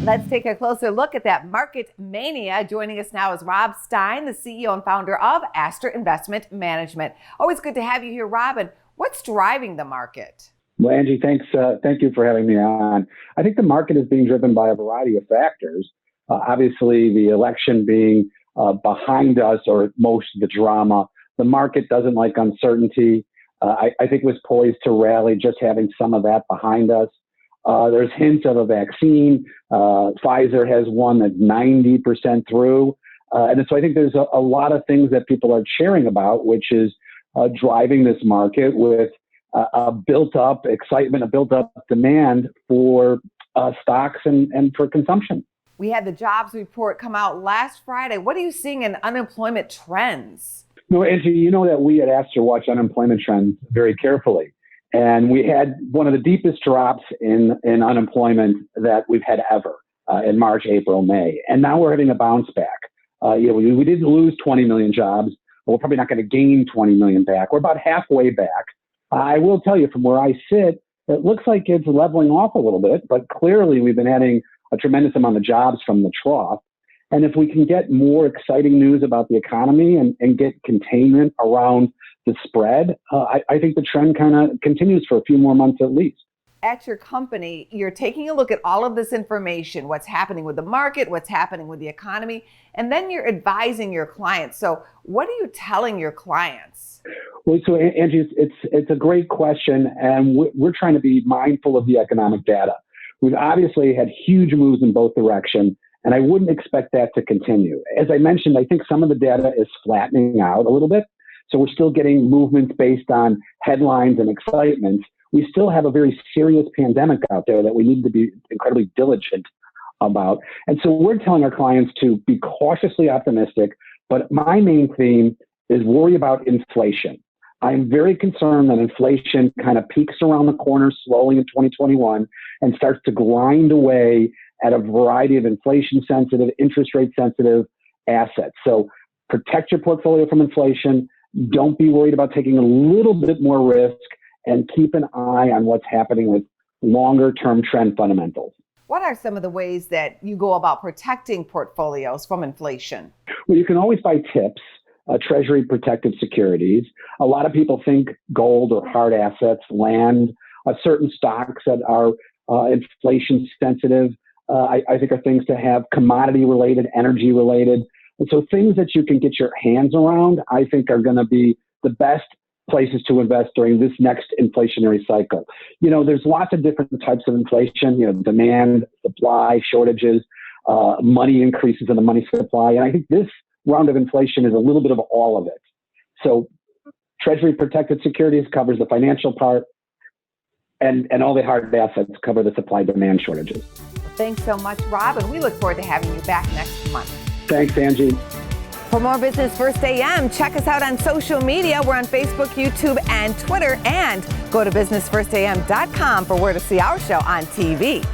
Let's take a closer look at that market mania. Joining us now is Rob Stein, the CEO and founder of Astor Investment Management. Always good to have you here, Rob. And what's driving the market? Well, Angie, thanks. Thank you for having me on. I think the market is being driven by a variety of factors. Obviously, the election being behind us, or most of the drama. The market doesn't like uncertainty. I think it was poised to rally just having some of that behind us. There's hints of a vaccine. Pfizer has one that's 90% through. And so I think there's a lot of things that people are sharing about, which is driving this market with a built-up excitement, a built-up demand for stocks and for consumption. We had the jobs report come out last Friday. What are you seeing in unemployment trends? No, Angie, you know that we at Astor watch unemployment trends very carefully. And we had one of the deepest drops in unemployment that we've had ever in March, April, May. And now we're having a bounce back. We didn't lose 20 million jobs, but we're probably not going to gain 20 million back. We're about halfway back. I will tell you, from where I sit, it looks like it's leveling off a little bit, but clearly we've been adding a tremendous amount of jobs from the trough. And if we can get more exciting news about the economy and get containment around the spread, I think the trend kind of continues for a few more months at least. At your company, you're taking a look at all of this information, what's happening with the market, what's happening with the economy, and then you're advising your clients. So what are you telling your clients? Well, so Angie, it's a great question, and we're trying to be mindful of the economic data. We've obviously had huge moves in both directions, and I wouldn't expect that to continue. As I mentioned, I think some of the data is flattening out a little bit. So we're still getting movements based on headlines and excitement. We still have a very serious pandemic out there that we need to be incredibly diligent about. And so we're telling our clients to be cautiously optimistic, but my main theme is worry about inflation. I'm very concerned that inflation kind of peaks around the corner slowly in 2021 and starts to grind away at a variety of inflation-sensitive, interest rate-sensitive assets. So protect your portfolio from inflation. Don't be worried about taking a little bit more risk, and keep an eye on what's happening with longer-term trend fundamentals. What are some of the ways that you go about protecting portfolios from inflation? Well, you can always buy TIPS, Treasury Protected Securities. A lot of people think gold or hard assets, land, certain stocks that are inflation sensitive, I think are things to have, commodity related, energy related. And so things that you can get your hands around, I think are going to be the best places to invest during this next inflationary cycle. You know, there's lots of different types of inflation, demand, supply, shortages, money increases in the money supply. And I think this round of inflation is a little bit of all of it. So Treasury Protected Securities covers the financial part, and all the hard assets cover the supply demand shortages. Thanks so much, Rob, and we look forward to having you back next month. Thanks, Angie. For more Business First AM, check us out on social media. We're on Facebook, YouTube, and Twitter. And go to businessfirstam.com for where to see our show on TV.